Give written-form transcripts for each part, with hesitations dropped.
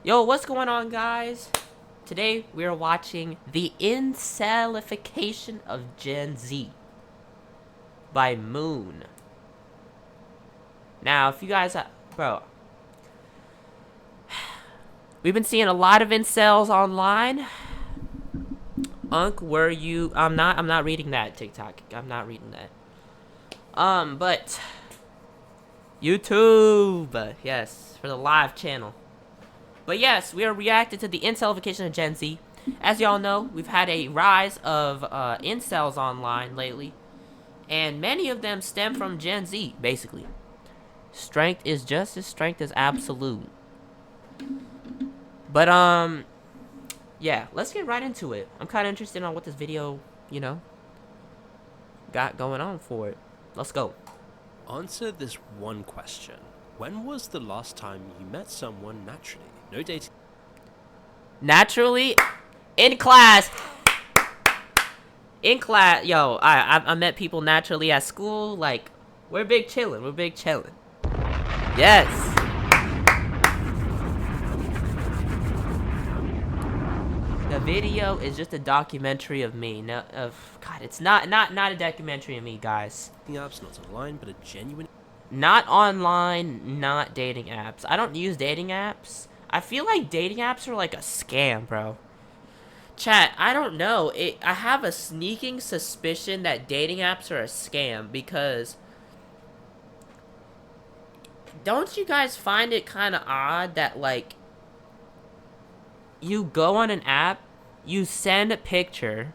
Yo, what's going on, guys? Today we are watching The Incelfication of Gen Z by Moon. Now, if you guys, bro, we've been seeing a lot of incels online. Were you? I'm not reading that TikTok. I'm not reading that. But YouTube, yes, for the live channel. But yes, we are reacting to the incelfication of Gen Z. As y'all know, we've had a rise of incels online lately, and many of them stem from Gen Z, basically. Strength is justice, strength is absolute. But, yeah, let's get right into it. I'm kind of interested on what this video, got going on for it. Let's go. Answer this one question. When was the last time you met someone naturally? No dating. Naturally, in class. In class, yo, I met people naturally at school. Like, we're big chillin'. We're big chillin'. Yes. The video is just a documentary of me. No, God, it's not a documentary of me, guys. Apps, not online, but a genuine. Not online, not dating apps. I don't use dating apps. I feel like dating apps are like a scam, bro. Chat, I don't know. I have a sneaking suspicion that dating apps are a scam because don't you guys find it kind of odd that, like, you go on an app, you send a picture,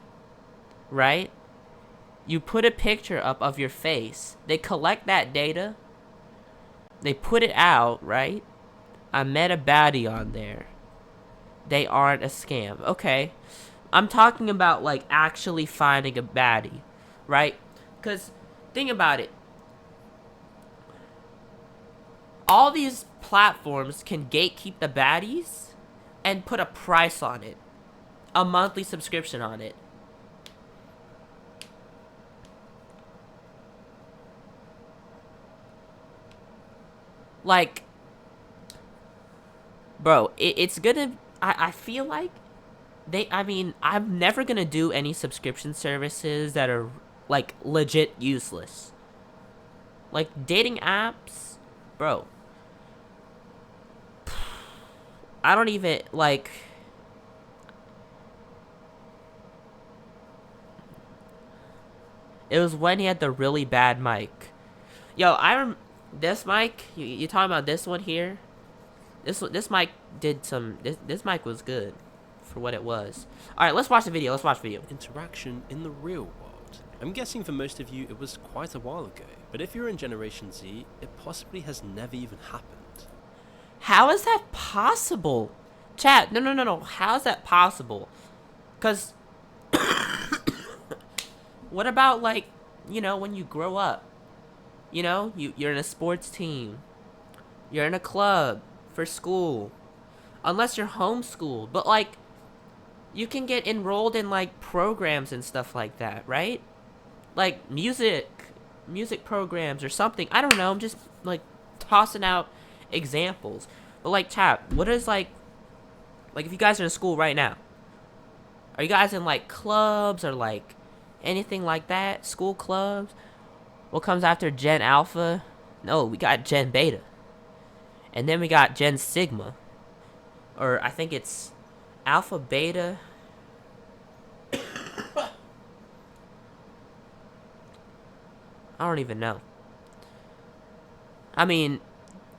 right? You put a picture up of your face. They collect that data. They put it out, right? I met a baddie on there. They aren't a scam. Okay. I'm talking about, like, actually finding a baddie, right? Because, think about it. All these platforms can gatekeep the baddies and put a price on it. A monthly subscription on it. Like, bro, it's gonna... I feel like I'm never gonna do any subscription services that are, like, legit useless. Like, dating apps, bro. I don't even, like... It was when he had the really bad mic. Yo, this mic, you talking about this one here? This mic did some... This mic was good for what it was. Alright, let's watch the video. Interaction in the real world. I'm guessing for most of you it was quite a while ago, but if you're in Generation Z, it possibly has never even happened. How is that possible? Chat, no. How is that possible? Because... what about, like, when you grow up? You're in a sports team. You're in a club for school. Unless you're homeschooled. But, like, you can get enrolled in, like, programs and stuff like that, right? Like, music programs or something. I don't know. I'm just, like, tossing out examples. But, like, chat, what is, like, if you guys are in school right now, are you guys in, like, clubs or, like, anything like that? School clubs? What comes after Gen Alpha? No, we got Gen Beta. And then we got Gen Sigma. Or I think it's Alpha, Beta. I don't even know. I mean,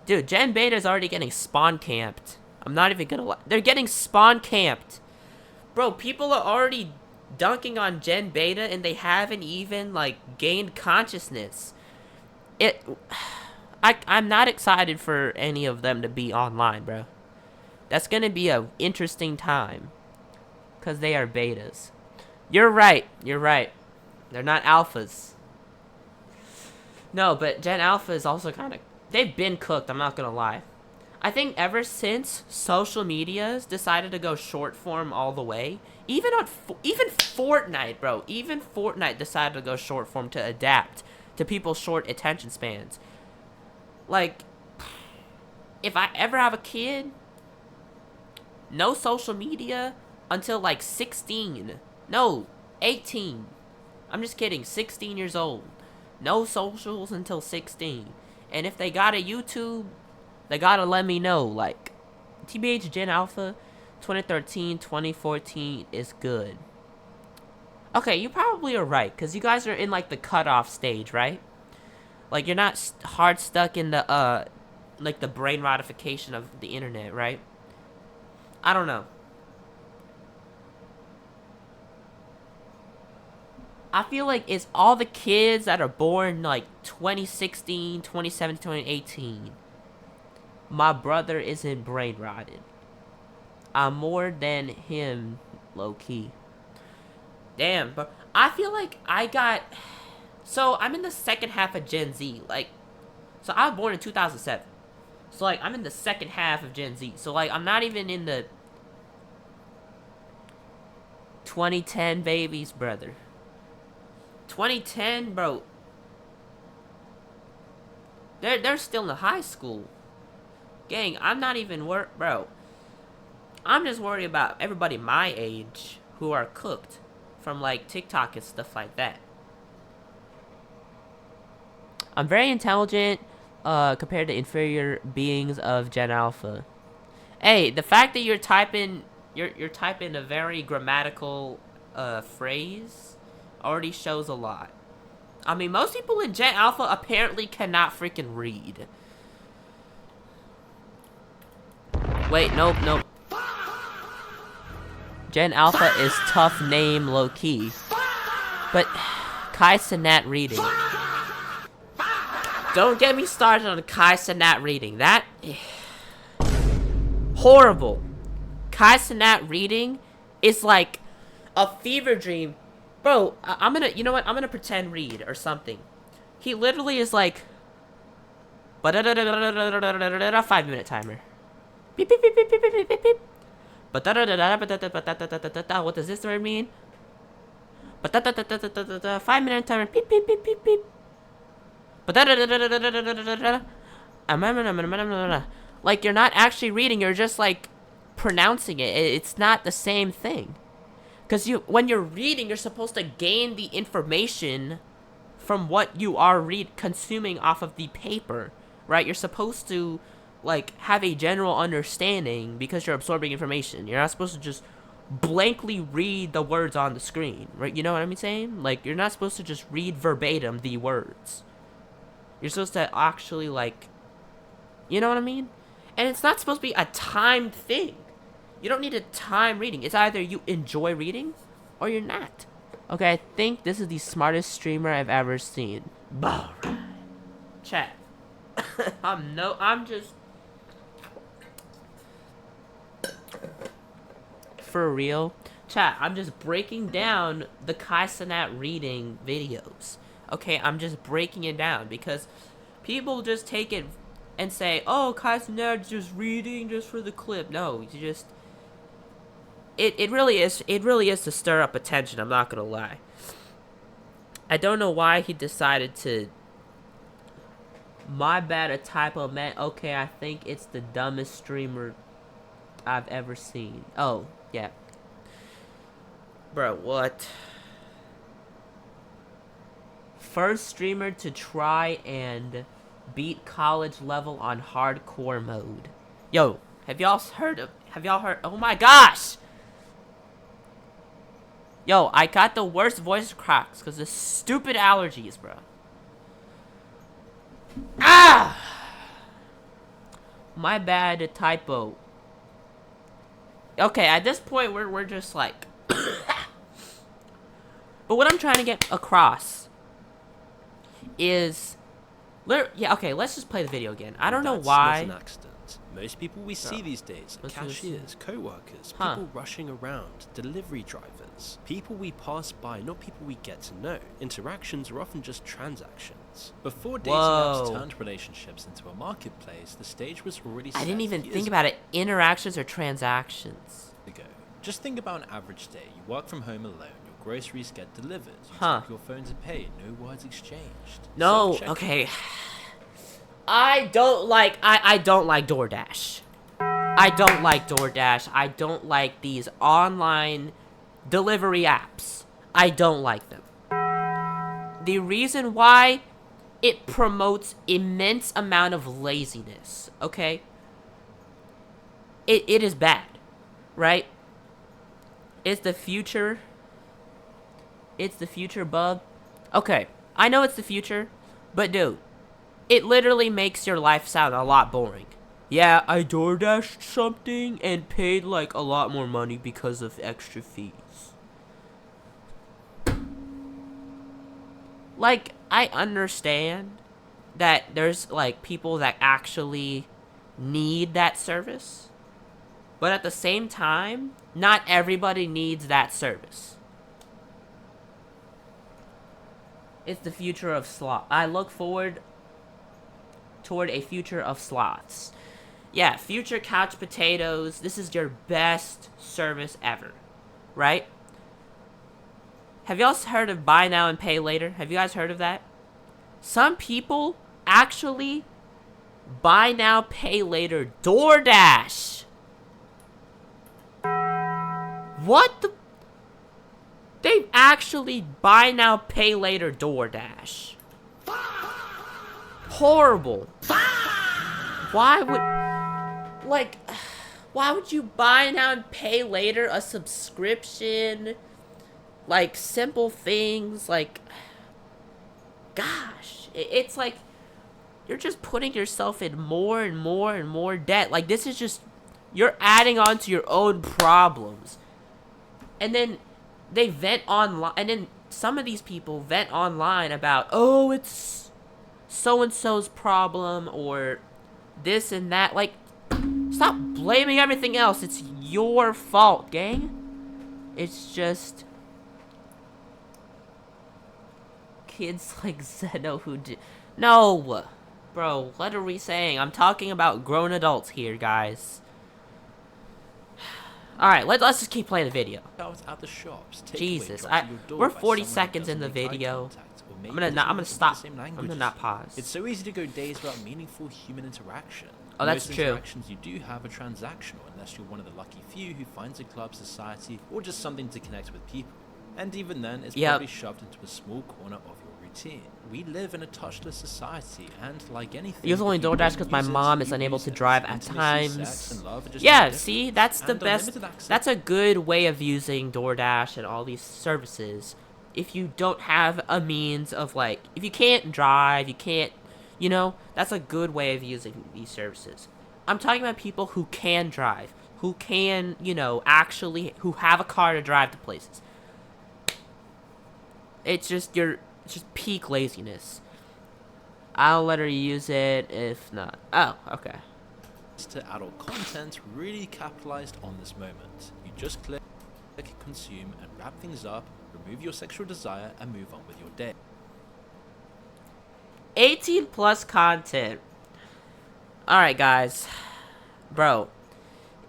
dude, Gen Beta is already getting spawn camped. I'm not even gonna lie. They're getting spawn camped. Bro, people are already dunking on Gen Beta and they haven't even, like, gained consciousness. I'm not excited for any of them to be online, bro. That's gonna be a interesting time. Because they are betas. You're right. They're not alphas. No, but Gen Alpha is also kind of... They've been cooked, I'm not gonna lie. I think ever since social media's decided to go short form all the way, even Fortnite, bro, even Fortnite decided to go short form to adapt to people's short attention spans. Like, if I ever have a kid, no social media until like 16. No, 18. I'm just kidding. 16 years old. No socials until 16. And if they got a YouTube, they gotta let me know. Like, TBH Gen Alpha 2013, 2014 is good. Okay, you probably are right, because you guys are in, like, the cutoff stage, right? Like, you're not hard stuck in the, like, the brain ratification of the internet, right? I don't know. I feel like it's all the kids that are born, like, 2016, 2017, 2018. My brother isn't brain rotted. I'm more than him, low-key. Damn, but I feel like I got... So, I'm in the second half of Gen Z. Like, so I was born in 2007. So, like, I'm in the second half of Gen Z. So, like, I'm not even in the 2010 babies, brother. 2010, bro. They're still in high school. Gang, I'm not even worried, bro. I'm just worried about everybody my age who are cooked from, like, TikTok and stuff like that. I'm very intelligent compared to inferior beings of Gen Alpha. Hey, the fact that you're typing a very grammatical phrase already shows a lot. I mean, most people in Gen Alpha apparently cannot freaking read. Wait, nope. Gen Alpha is tough name low-key. But Kai Cenat reading. Don't get me started on Kai Cenat reading. That... horrible. Kai Cenat reading is like a fever dream. Bro, I'm gonna... You know what? I'm gonna pretend read or something. He literally is like... 5-minute timer. Beep, beep, beep, beep, beep, beep, beep, beep. What does this word mean? 5-minute timer. Beep, beep, beep, beep, beep. Like, you're not actually reading, you're just, like, pronouncing it. It's not the same thing. Because when you're reading, you're supposed to gain the information from what you are consuming off of the paper, right? You're supposed to, like, have a general understanding because you're absorbing information. You're not supposed to just blankly read the words on the screen, right? You know what I'm saying? Like, you're not supposed to just read verbatim the words. You're supposed to actually, like, you know what I mean? And it's not supposed to be a timed thing. You don't need a time reading. It's either you enjoy reading or you're not. Okay, I think this is the smartest streamer I've ever seen. Alright. Chat. I'm just... For real. Chat, I'm just breaking down the Kai Cenat reading videos. Okay, I'm just breaking it down because people just take it and say, oh, Kai Cenat's just reading just for the clip. No, you just... It really is to stir up attention, I'm not gonna lie. I don't know why he decided to... My bad, a typo meant, okay, I think it's the dumbest streamer I've ever seen. Oh, yeah. Bro, what? First streamer to try and beat college level on hardcore mode. Yo, have y'all heard, oh my gosh! Yo, I got the worst voice cracks because of stupid allergies, bro. Ah! My bad, a typo. Okay, at this point, we're just like... But what I'm trying to get across is... Yeah, okay, let's just play the video again. I don't know why... That's not an accident. Most people we see these days are cashiers, co-workers, people rushing around, delivery drivers, people we pass by, not people we get to know. Interactions are often just transactions. Before dating apps turned relationships into a marketplace, the stage was already set. I didn't even think about it. Interactions or transactions. Just think about an average day. You work from home alone. Your groceries get delivered. You tap your phone to pay. No words exchanged. No, okay. I don't like DoorDash. I don't like DoorDash. I don't like these online delivery apps. I don't like them. The reason why, it promotes immense amount of laziness, okay? It is bad, right? It's the future. It's the future, bub. Okay, I know it's the future, but dude, it literally makes your life sound a lot boring. Yeah, I DoorDashed something and paid like a lot more money because of extra fees. Like, I understand that there's like people that actually need that service, but at the same time, not everybody needs that service. It's the future of sloth. I look forward toward a future of sloths. Yeah, future couch potatoes. This is your best service ever, right? Have y'all heard of buy now and pay later? Have you guys heard of that? Some people actually buy now, pay later DoorDash. What the? They actually buy now, pay later DoorDash. Horrible. Why would, like, why would you buy now and pay later a subscription? Like, simple things, like, gosh, it's like, you're just putting yourself in more and more and more debt. Like, this is just, you're adding on to your own problems. And then they vent online, and then some of these people vent online about, oh, it's so-and-so's problem, or this and that. Like, stop blaming everything else. It's your fault, gang. It's just kids like Zeno who did. No! Bro, what are we saying? I'm talking about grown adults here, guys. Alright, let's just keep playing the video. At the shops, Jesus, we're 40 seconds in the video. I'm gonna stop. I'm gonna not pause. It's so easy to go days without meaningful human interaction. Oh, that's Most true. Interactions you do have are transactional, unless you're one of the lucky few who finds a club, society, or just something to connect with people. And even then, it's probably shoved into a small corner of your routine. We live in a touchless society, and like anything, I use only DoorDash because my mom is unable to drive at times. Yeah, see, that's the best. That's a good way of using DoorDash and all these services. If you don't have a means of, like, if you can't drive, you can't, you know, that's a good way of using these services. I'm talking about people who can drive, who can, you know, actually, who have a car to drive to places. It's just peak laziness. I'll let her use it if not. Oh, okay. To adult content really capitalized on this moment. You just click, consume, and wrap things up, remove your sexual desire, and move on with your day. 18 plus content. Alright, guys. Bro,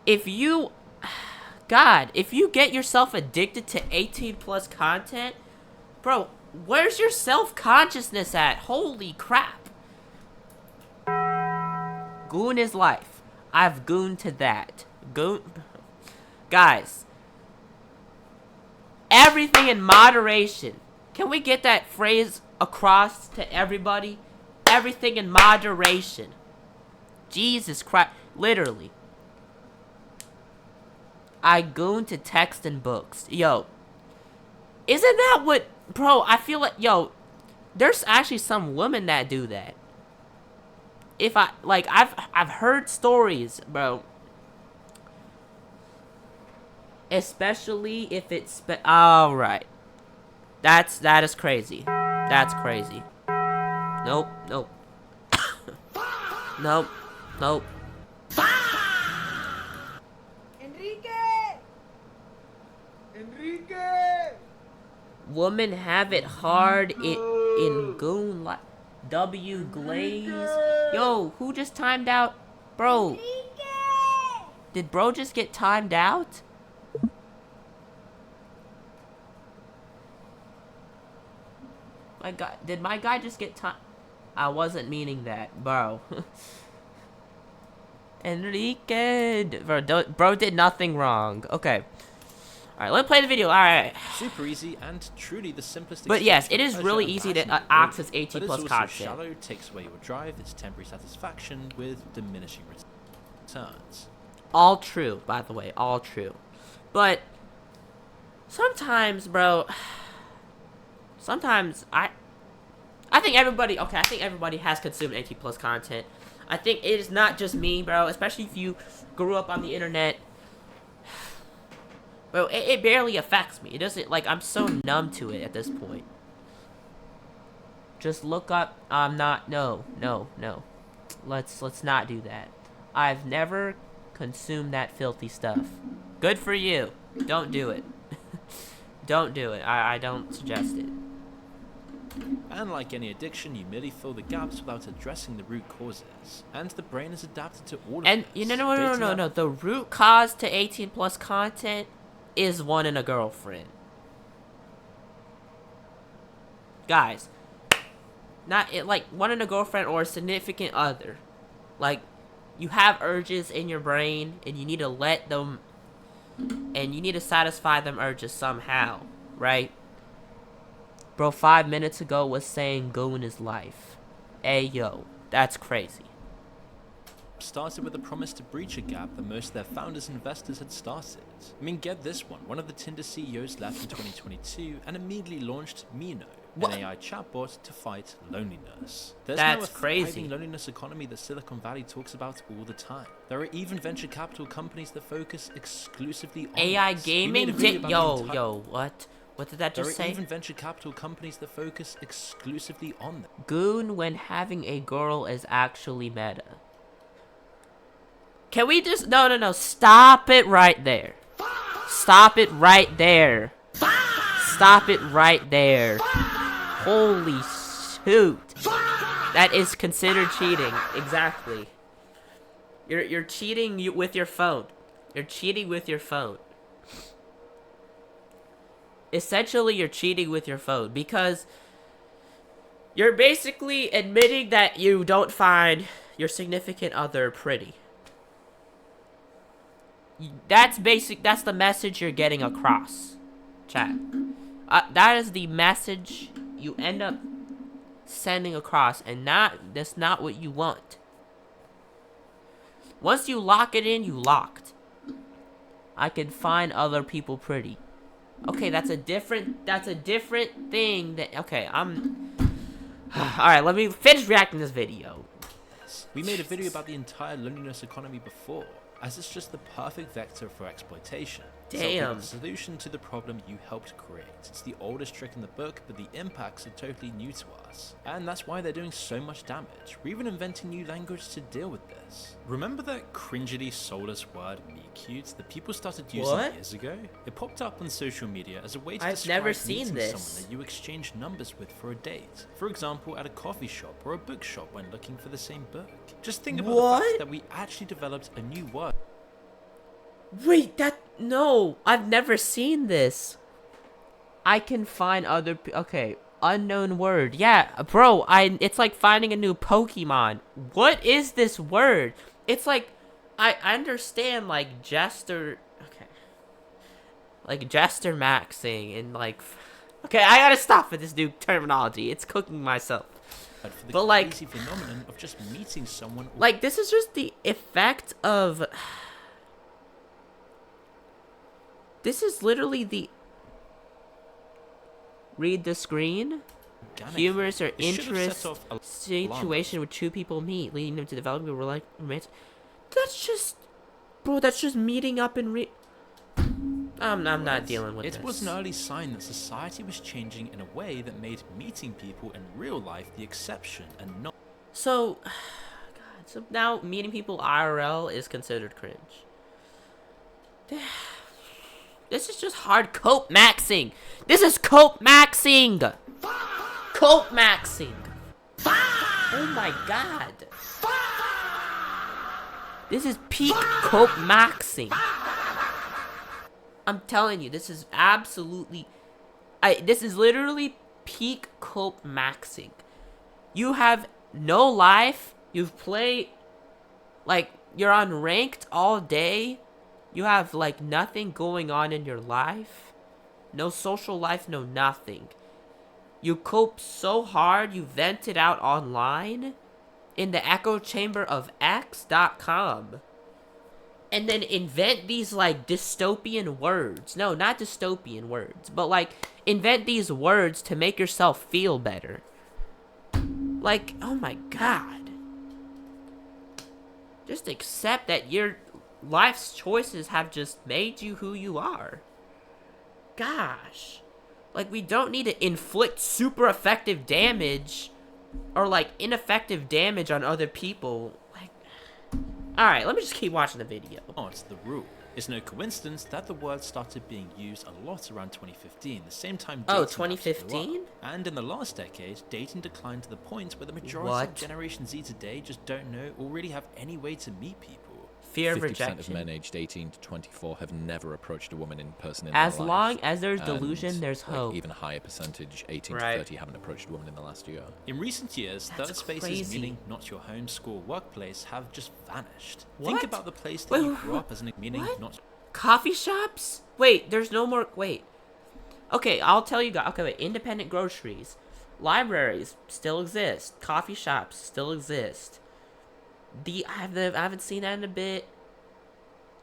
if you get yourself addicted to 18 plus content, bro, where's your self-consciousness at? Holy crap. Goon is life. I've gooned to that. Goon. Guys. Everything in moderation. Can we get that phrase across to everybody? Everything in moderation. Jesus Christ. Literally. I goon to text and books. Yo. Isn't that what... Bro, I feel like... Yo. There's actually some women that do that. If I... Like, I've heard stories, bro. Especially if it's... Alright. That is crazy. That's crazy. Nope. Nope. Nope. Nope. Enrique! Women have it hard in goon like W Glaze. Yo, who just timed out? Bro. Did bro just get timed out? My guy, did my guy just get timed? I wasn't meaning that, bro. Enrique, bro did nothing wrong. Okay. Alright, let me play the video. Alright. Super easy and truly the simplest. But yes, it is really easy to access 18 plus content. Shallow, takes away your drive, it's temporary satisfaction with diminishing returns. All true, by the way, all true. But sometimes, bro, sometimes I think everybody, okay, I think everybody has consumed 18 plus content. I think it is not just me, bro, especially if you grew up on the internet. Bro, it barely affects me. It doesn't, like, I'm so numb to it at this point. Just look up, no. Let's not do that. I've never consumed that filthy stuff. Good for you. Don't do it. Don't do it. I don't suggest it. And like any addiction, you merely fill the gaps without addressing the root causes. And the brain is adapted to all of and this. No. The root cause to 18 plus content is wanting a girlfriend. Guys, not it like wanting a girlfriend or a significant other. Like, you have urges in your brain and you need to let them, and you need to satisfy them urges somehow, right? Bro, 5 minutes ago was saying goon is life. Ayo, that's crazy. Started with a promise to breach a gap that most of their founders and investors had started. I mean, get this one. One of the Tinder CEOs left in 2022 and immediately launched Mino, an AI chatbot to fight loneliness. There's now a thriving loneliness economy that Silicon Valley talks about all the time. There are even venture capital companies that focus exclusively on AI gaming? Yo, what? What did that just say? There are even venture capital companies that focus exclusively on them. Goon when having a girl is actually meta. Can we just... No. Stop it right there. Stop it right there. Stop it right there. Holy shoot. That is considered cheating. Exactly. You're cheating with your phone. You're cheating with your phone. Essentially, you're cheating with your phone because you're basically admitting that you don't find your significant other pretty. That's the message you're getting across, chat. That is the message you end up sending across, and that's not what you want. Once you lock it in, you locked. I can find other people pretty. Okay, that's a different thing okay, Alright, let me finish reacting to this video. We made a video about the entire loneliness economy before, as it's just the perfect vector for exploitation. Damn. It's the solution to the problem you helped create. It's the oldest trick in the book, but the impacts are totally new to us. And that's why they're doing so much damage. We're even inventing new language to deal with this. Remember that cringily soulless word meet-cute that people started using years ago? It popped up on social media as a way to describe meeting someone that you exchange numbers with for a date. For example, at a coffee shop or a bookshop when looking for the same book. Just think about the fact that we actually developed a new word. Wait, no, I've never seen this. I can find other, okay, unknown word. Yeah, bro, it's like finding a new Pokemon. What is this word? It's like, I understand, like, Jester, okay. Like, Jester maxing and, like, okay, I gotta stop with this new terminology. It's cooking myself. But like, phenomenon of just meeting someone. Like, this is just the effect of... This is literally the... Read the screen. Humorous or interest situation where two people meet, leading them to developing a romance. That's just... Bro, that's just meeting up and I'm not dealing with this. It was an early sign that society was changing in a way that made meeting people in real life the exception and not... So... God, so now meeting people IRL is considered cringe. This is just hard cope maxing. This is cope maxing. Cope maxing. Oh my god. This is peak cope maxing. I'm telling you, this is absolutely... this is literally peak cope maxing. You have no life. You've played... Like, You're unranked all day. You have like nothing going on in your life. No social life, no nothing. You cope so hard, you vent it out online in the echo chamber of X.com. And then invent these like dystopian words. No, not dystopian words, but like invent these words to make yourself feel better. Like, oh my god. Just accept that your life's choices have just made you who you are. Gosh. Like, we don't need to inflict super effective damage or like ineffective damage on other people. Like, alright, let me just keep watching the video. Not the rule. It's no coincidence that the word started being used a lot around 2015, the same time dating apps 2015? blew up. And in the last decade, dating declined to the point where the majority of Generation Z today just don't know or really have any way to meet people. Fear of 50% rejection. of men aged 18 to 24 have never approached a woman in person in As their long life. as there's And, delusion, there's like, hope. Even higher percentage, 18 Right. to 30, haven't approached a woman in the last year. In recent years, That's third spaces, crazy. meaning not your home, school, workplace, have just vanished. What? Think about the place that Wait, you wait, grew up as an meaning what? not. Coffee shops? Wait, there's no more. Wait. Okay, I'll tell you guys. Okay, wait. Independent groceries. Libraries still exist. Coffee shops still exist. I haven't seen that in a bit.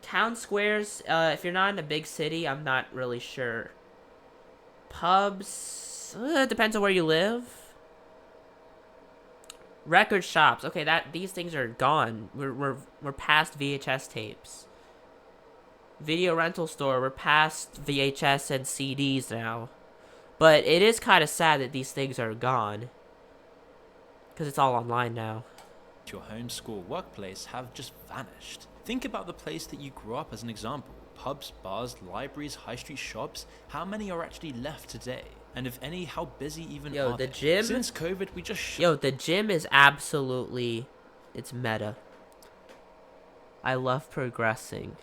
Town squares, if you're not in a big city, I'm not really sure. Pubs, it depends on where you live. Record shops, okay, these things are gone. We're past VHS tapes. Video rental store, we're past VHS and CDs now. But it is kind of sad that these things are gone. Because it's all online now. Your home, school, workplace have just vanished. Think about the place that you grew up as an example. Pubs, bars, libraries, high street shops. How many are actually left today? And if any, how busy even Yo, are the they? gym? Since COVID, we just Yo, the gym is absolutely... It's meta. I love progressing.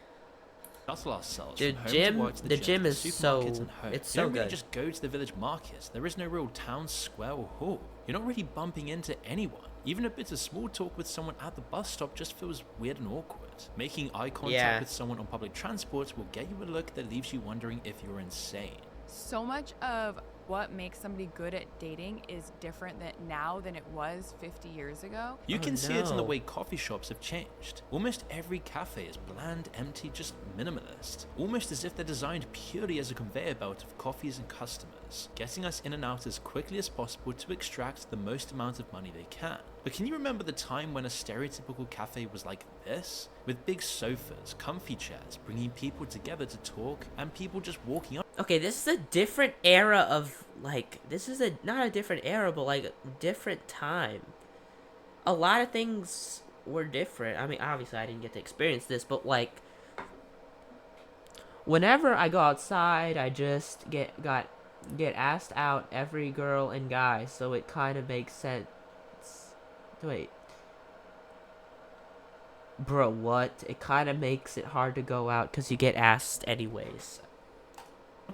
shuttle ourselves The from home gym- to work to the gym gym to is supermarkets so- and home. it's You don't so really good. just go to the village markets. There is no real town, square, or hall. You're not really bumping into anyone. Even a bit of small talk with someone at the bus stop just feels weird and awkward. Making eye contact Yeah. with someone on public transport will get you a look that leaves you wondering if you're insane. So much of what makes somebody good at dating is different now than it was 50 years ago. You Oh, can see it in the no. way coffee shops have changed. Almost every cafe is bland, empty, just minimalist. Almost as if they're designed purely as a conveyor belt of coffees and customers, getting us in and out as quickly as possible to extract the most amount of money they can. But can you remember the time when a stereotypical cafe was like this? With big sofas, comfy chairs, bringing people together to talk, and people just walking up. Okay, this is a different era of, like, not a different era, but, like, a different time. A lot of things were different. I mean, obviously, I didn't get to experience this, but, like, whenever I go outside, I just get asked out every girl and guy, so it kind of makes sense. Wait. Bro, what? It kind of makes it hard to go out because you get asked anyways.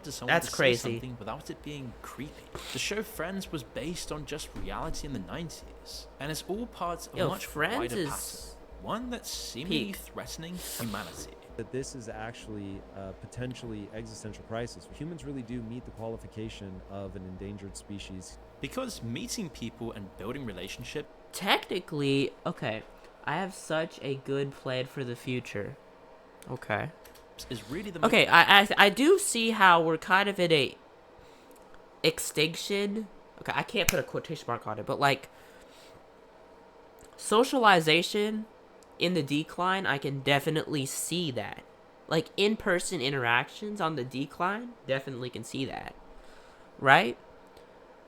To someone That's to crazy. say something without it being creepy. The show Friends was based on just reality in the 90s, and it's all part of Yo, a much Friends wider is pattern, one that's seemingly peak. threatening humanity. That this is actually a potentially existential crisis. Humans really do meet the qualification of an endangered species. Because meeting people and building relationships Technically, okay, I have such a good plan for the future. Okay. is really the Okay, I do see how we're kind of in a extinction. Okay, I can't put a quotation mark on it, but like socialization in the decline, I can definitely see that. Like in-person interactions on the decline, definitely can see that. Right?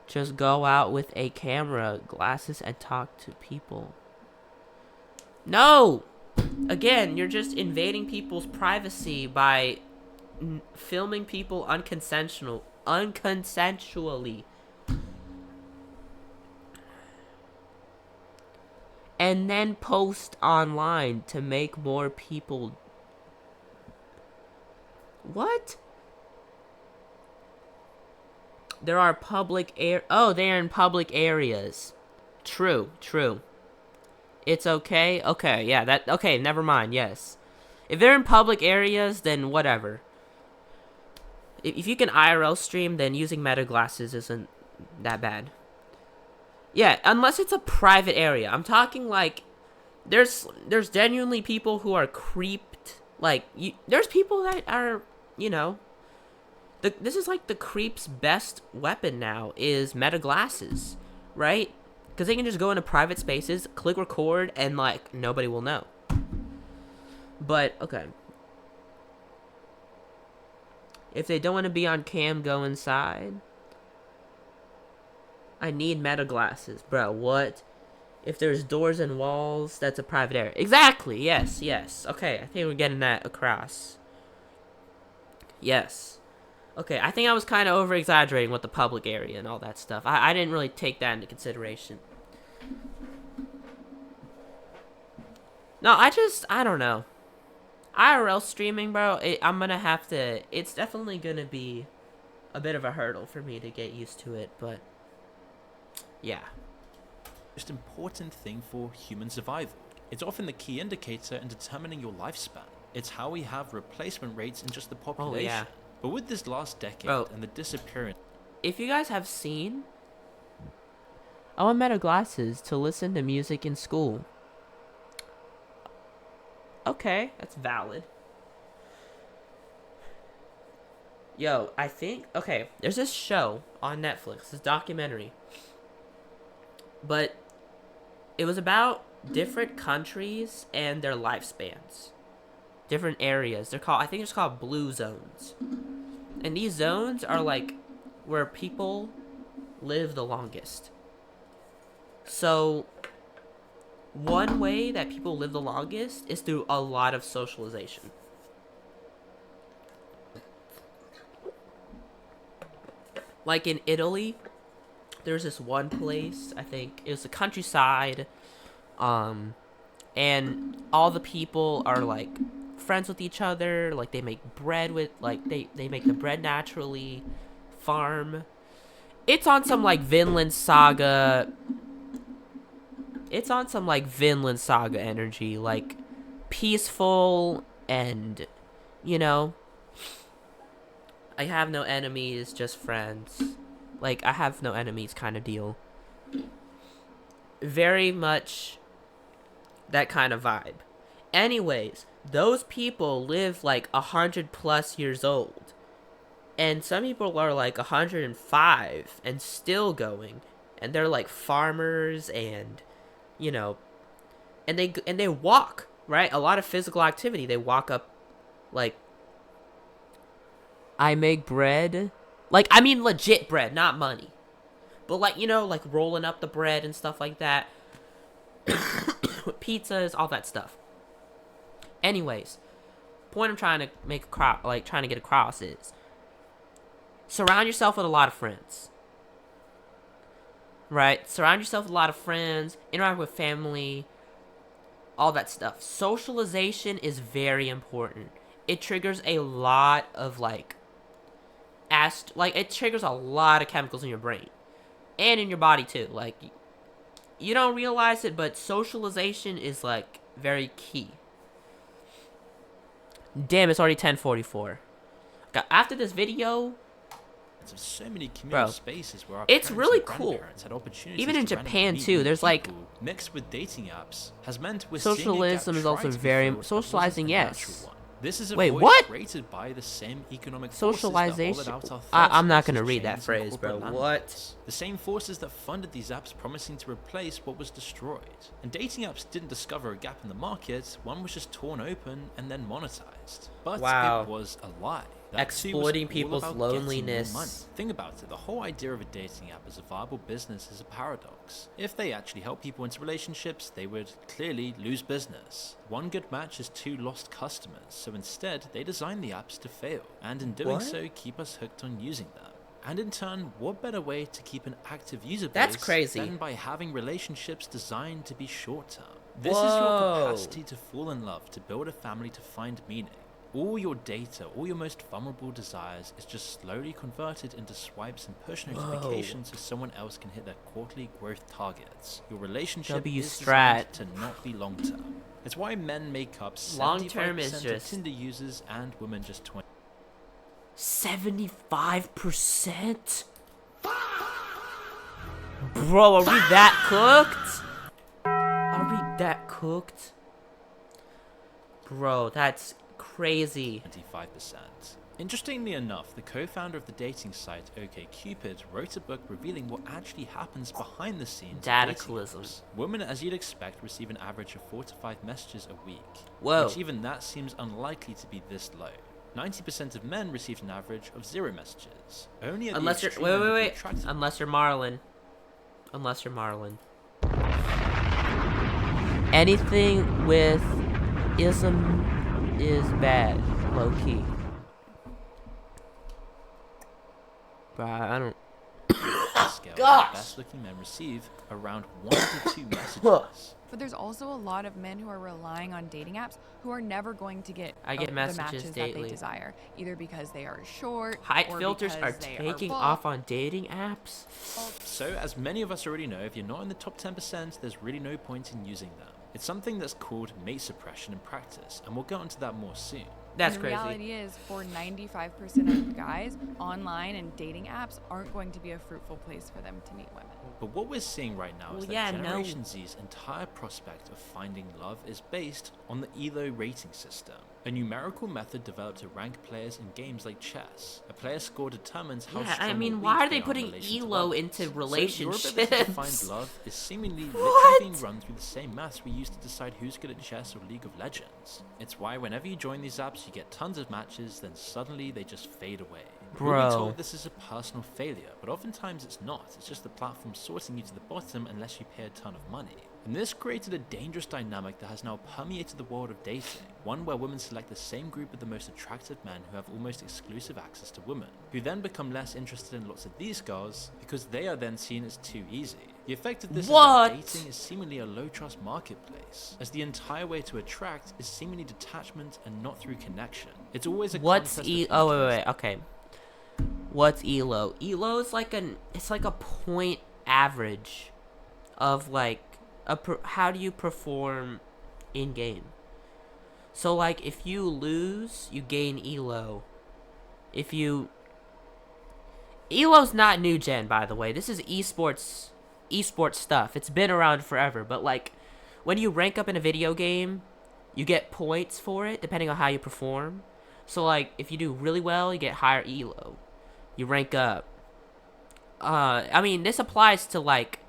Just go out with a camera, glasses, and talk to people. No! Again, you're just invading people's privacy by filming people unconsensually. And then post online to make more people... What? There are public air... Oh, they're in public areas. True, true. It's okay? Okay, yeah, okay, never mind, yes. If they're in public areas, then whatever. If you can IRL stream, then using meta glasses isn't that bad. Yeah, unless it's a private area. I'm talking like there's genuinely people who are creeped. Like there's people that are, you know, this is like the creep's best weapon now is meta glasses, right? Because they can just go into private spaces, click record, and like nobody will know. But okay. If they don't want to be on cam, go inside. I need meta glasses. Bro, what? If there's doors and walls, that's a private area. Exactly, yes, yes. Okay, I think we're getting that across. Yes. Okay, I think I was kind of over-exaggerating with the public area and all that stuff. I didn't really take that into consideration. No, I don't know. IRL streaming, bro, I'm gonna have to, it's definitely gonna be a bit of a hurdle for me to get used to it, but yeah. Most important thing for human survival. It's often the key indicator in determining your lifespan. It's how we have replacement rates in just the population. Oh, yeah. But with this last decade and the disappearance... If you guys have seen, I want meta glasses to listen to music in school. Okay, that's valid. Yo, I think, okay, there's this show on Netflix, this documentary. But it was about different countries and their lifespans. Different areas. I think it's called blue zones. And these zones are like where people live the longest. So one way that people live the longest is through a lot of socialization. Like in Italy, there's this one place, I think it was the countryside, and all the people are like friends with each other, like they make bread with, like they make the bread naturally, farm. It's on some like Vinland Saga energy, like peaceful and, you know, I have no enemies, just friends. Like, I have no enemies kind of deal. Very much that kind of vibe. Anyways, those people live like 100+ years old. And some people are like 105 and still going. And they're like farmers and, you know, and they walk, right? A lot of physical activity. They walk up, like, I make bread. Like, I mean legit bread, not money. But, like, you know, like rolling up the bread and stuff like that. Pizzas, all that stuff. Anyways, point I'm trying to get across is surround yourself with a lot of friends. Right? Surround yourself with a lot of friends, interact with family, all that stuff. Socialization is very important. It triggers a lot of, like, it triggers a lot of chemicals in your brain and in your body too. Like, you don't realize it, but socialization is like very key. Damn, it's already 10:44. After this video, so many communal spaces where our it's really and cool. Had opportunities even in to Japan meet too, there's like mixed with dating apps has meant we're socialism is also very socializing. Yes. This is a Wait, voice what? created by the same economic socialization. Forces that out our I'm not gonna gonna read that phrase, bro. What? The same forces that funded these apps, promising to replace what was destroyed. And dating apps didn't discover a gap in the market; one was just torn open and then monetized. But wow. It was a lie. That exploiting people's loneliness. Think about it, the whole idea of a dating app as a viable business is a paradox. If they actually help people into relationships, they would clearly lose business. One good match is 2 lost customers, so instead they design the apps to fail, and in doing so keep us hooked on using them. And in turn, what better way to keep an active user base That's crazy. than by having relationships designed to be short-term? This is your capacity to fall in love, to build a family, to find meaning. All your data, all your most vulnerable desires is just slowly converted into swipes and push notifications so someone else can hit their quarterly growth targets. Your relationship W is strat. designed to not be long-term. It's why men make up 75% Long-term is of just Tinder users and women just 20%. 75%? Bro, are we that cooked? Are we that cooked? Bro, that's crazy. 25%. Interestingly enough, the co-founder of the dating site OkCupid wrote a book revealing what actually happens behind the scenes of dating Dadicalism. apps. Women, as you'd expect, receive an average of 4 to 5 messages a week. Whoa. Which even that seems unlikely to be this low. 90% of men received an average of 0 messages. Only at Unless the you're extreme end of the wait. attractive- Unless you're Marlon. Unless you're Marlon. Anything with ism is bad, low key. Bro, I don't. scale, Gosh. the best-looking men receive around 1 to 2 messages. But there's also a lot of men who are relying on dating apps who are never going to get, I get the messages matches that daily. they desire, either because they are short, Height or filters because are they taking bald. off on dating apps. So, as many of us already know, if you're not in the top 10%, there's really no point in using them. It's something that's called mate suppression in practice, and we'll get onto that more soon. That's And the crazy. reality is, for 95% of guys, online and dating apps aren't going to be a fruitful place for them to meet women. But what we're seeing right now is Well, that yeah, no. Generation Z's entire prospect of finding love is based on the ELO rating system, a numerical method developed to rank players in games like chess. A player's score determines how Yeah, strong I or mean, weak why are they in putting relation to ELO others. into So your ability relationships? to find love is seemingly literally What? being run through the same maths we use to decide who's good at chess or League of Legends. It's why whenever you join these apps, you get tons of matches, then suddenly they just fade away. We'll be Bro. told this is a personal failure, but oftentimes it's not. It's just the platform sorting you to the bottom unless you pay a ton of money. And this created a dangerous dynamic that has now permeated the world of dating, one where women select the same group of the most attractive men who have almost exclusive access to women, who then become less interested in lots of these girls because they are then seen as too easy. The effect of this What? is that dating is seemingly a low-trust marketplace, as the entire way to attract is seemingly detachment and not through connection. It's always a What's contest of Oh, wait, interest. wait, okay. What's ELO? ELO is like it's like a point average of like how do you perform in game. So like if you lose, you gain ELO. ELO's not new gen, by the way. This is esports stuff. It's been around forever, but like when you rank up in a video game, you get points for it depending on how you perform. So like if you do really well, you get higher ELO. You rank up. I mean, this applies to like,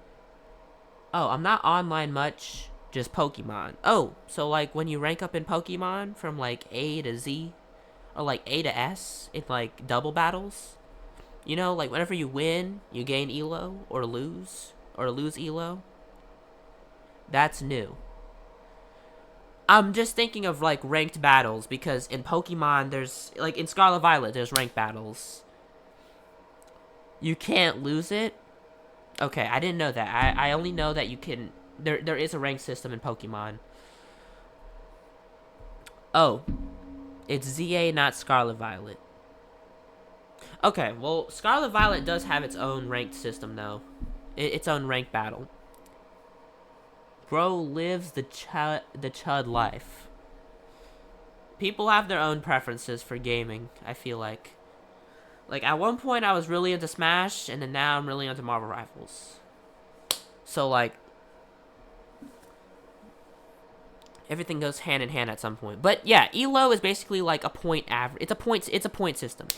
oh, I'm not online much, just Pokemon. Oh, so like when you rank up in Pokemon from like A to Z, or like A to S in like double battles, you know, like whenever you win, you gain ELO or lose ELO. That's new. I'm just thinking of like ranked battles because in Pokemon there's like in Scarlet Violet there's ranked battles. You can't lose it. Okay, I didn't know that. I only know that you can. There is a rank system in Pokemon. Oh, it's ZA, not Scarlet Violet. Okay, well, Scarlet Violet does have its own ranked system though, its own ranked battle. Bro lives the chud life. People have their own preferences for gaming, I feel like. Like, at one point, I was really into Smash, and then now I'm really into Marvel Rivals. So, like, everything goes hand in hand at some point. But, yeah, ELO is basically, like, a point average. It's a point system.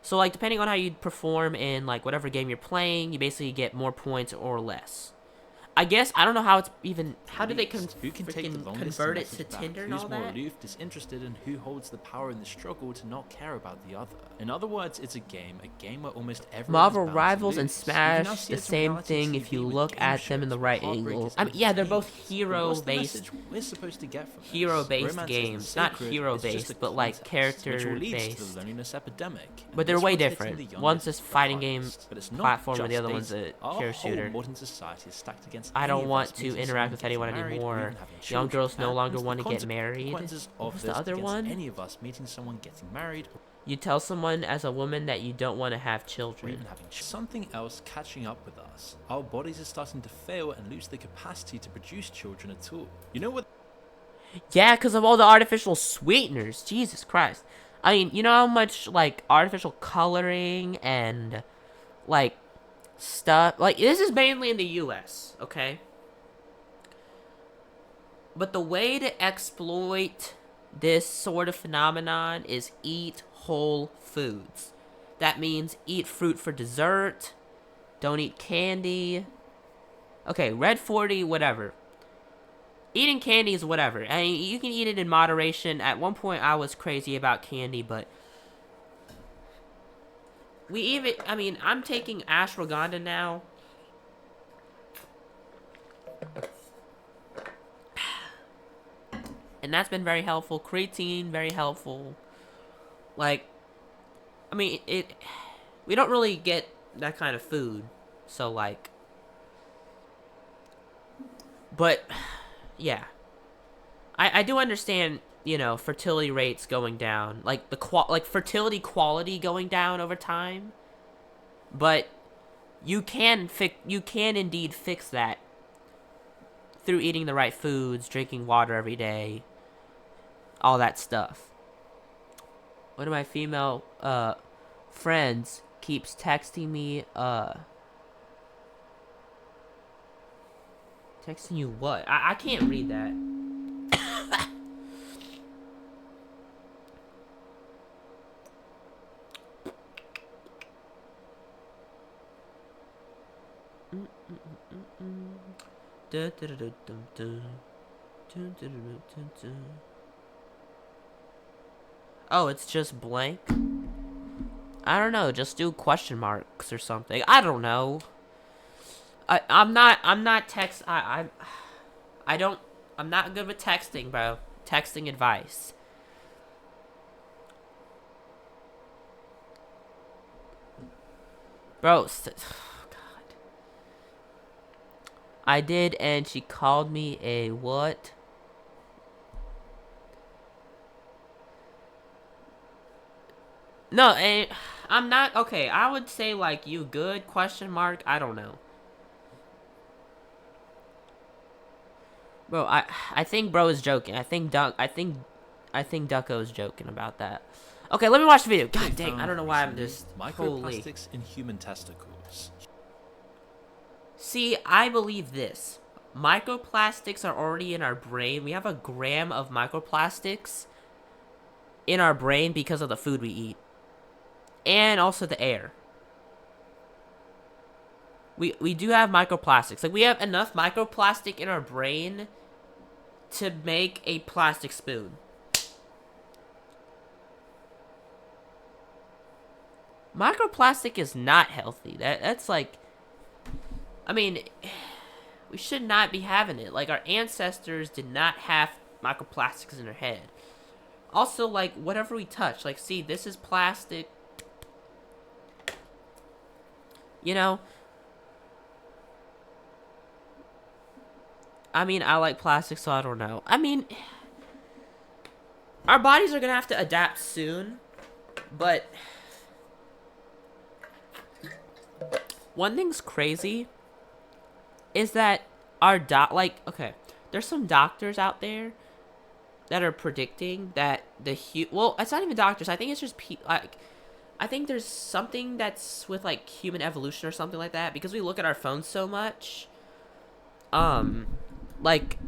So, like, depending on how you perform in, like, whatever game you're playing, you basically get more points or less. I guess, I don't know how it's even, how did they Who can take the freaking longest convert it message to back? Tinder and Who's all more that? aloof, disinterested, and who holds the power in the struggle to not care about the other? In other words, it's a game where almost everyone Marvel is bound to Rivals and lose. You can now Smash, see the it in same reality thing TV if you with look game at them in shows the where right heartbreak angle. is I mean, yeah, they're both entertainment. But what's the hero-based. message we're supposed to get from this? Hero-based Romance isn't games, not sacred, hero-based, it's just a but, like, contest, which all leads to character-based. the loneliness epidemic. And But they're this way one's hitting different. the One's youngest a fighting the game hardest. But it's not platform and the just other one's a dating. Our hero whole shooter. modern society is stacked against against I any don't of want us to meeting interact someone with getting anyone married or anymore. even having Young children, girls no longer and want to the get married. consequences What of was this the other against one? any of us meeting someone getting married You tell someone as a woman that you don't want to have or children. even having something else catching up with us. Our bodies are starting to fail and lose the capacity to produce children at all. You know what? Yeah, because of all the artificial sweeteners. Jesus Christ. I mean, you know how much, like, artificial coloring and, like, stuff. Like, this is mainly in the US, okay? But the way to exploit this sort of phenomenon is eat whole foods. That means eat fruit for dessert. Don't eat candy. Okay, red 40, whatever. Eating candy is whatever. I mean, you can eat it in moderation. At one point, I was crazy about candy, but I mean, I'm taking ashwagandha now. And that's been very helpful. Creatine, very helpful. Like, I mean, we don't really get that kind of food. So, like, but, yeah. I do understand, you know, fertility rates going down, like like fertility quality going down over time. But you can indeed fix that through eating the right foods, drinking water every day, all that stuff. One of my female friends keeps texting me texting you what? I can't read that. Oh, it's just blank? I don't know, just do question marks or something. I don't know. I'm not text I don't I'm not good with texting, bro. Texting advice. Bro, God. I did, and she called me a what? No, I'm not okay. I would say like you good question mark. I don't know, bro. I think bro is joking. I think Ducko is joking about that. Okay, let me watch the video. God dang, I don't know why I'm just holy. Microplastics in human testicles. See, I believe this. Microplastics are already in our brain. We have a gram of microplastics in our brain because of the food we eat. And also the air. We do have microplastics. Like, we have enough microplastic in our brain to make a plastic spoon. Microplastic is not healthy. That's like... I mean, we should not be having it. Like, our ancestors did not have microplastics in their head. Also, like, whatever we touch. Like, see, this is plastic. You know? I mean, I like plastic, so I don't know. I mean, our bodies are gonna have to adapt soon. But one thing's crazy is that our okay, there's some doctors out there that are predicting that well, it's not even doctors. I think it's just like, I think there's something that's with like human evolution or something like that, because we look at our phones so much. Like,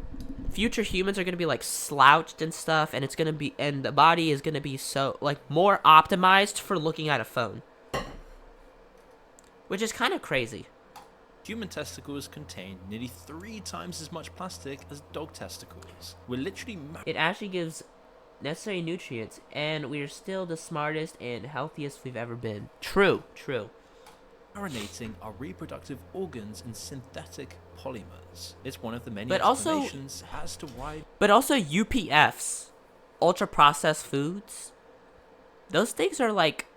future humans are gonna be like slouched and stuff, and the body is gonna be so like more optimized for looking at a phone, which is kind of crazy. Human testicles contain nearly 3 times as much plastic as dog testicles. We're literally It actually gives necessary nutrients, and we are still the smartest and healthiest we've ever been. True. marinating our reproductive organs in synthetic polymers. It's one of the many But also explanations as to why. But also UPFs, ultra processed foods. Those things are like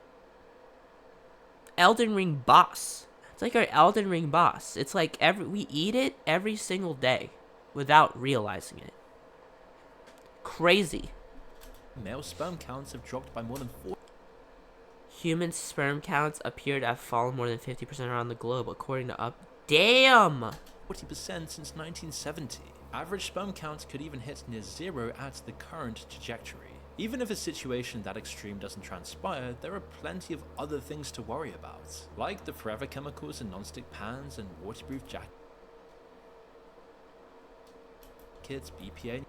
Elden Ring boss. It's like our Elden Ring boss. It's like we eat it every single day without realizing it. Crazy. Male sperm counts have dropped by more than 40%. Human sperm counts appear to have fallen more than 50% around the globe, according to Damn! 40% since 1970. Average sperm counts could even hit near zero at the current trajectory. Even if a situation that extreme doesn't transpire, there are plenty of other things to worry about, like the forever chemicals in non-stick pans and waterproof jackets, BPA.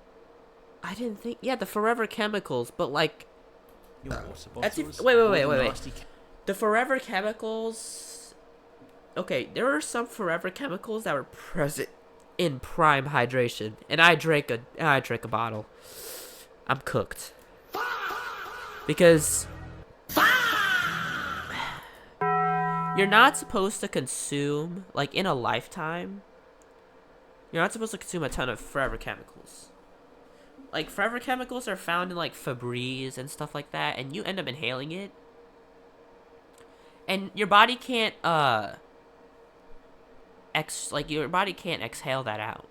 I didn't think. Yeah, the forever chemicals, but like. Your water bottles. Wait. The forever chemicals. Okay, there are some forever chemicals that were present in prime hydration, and I drank a bottle. I'm cooked. Because you're not supposed to consume, like in a lifetime, you're not supposed to consume a ton of forever chemicals. Like, forever chemicals are found in, like, Febreze and stuff like that, and you end up inhaling it. And your body can't, your body can't exhale that out.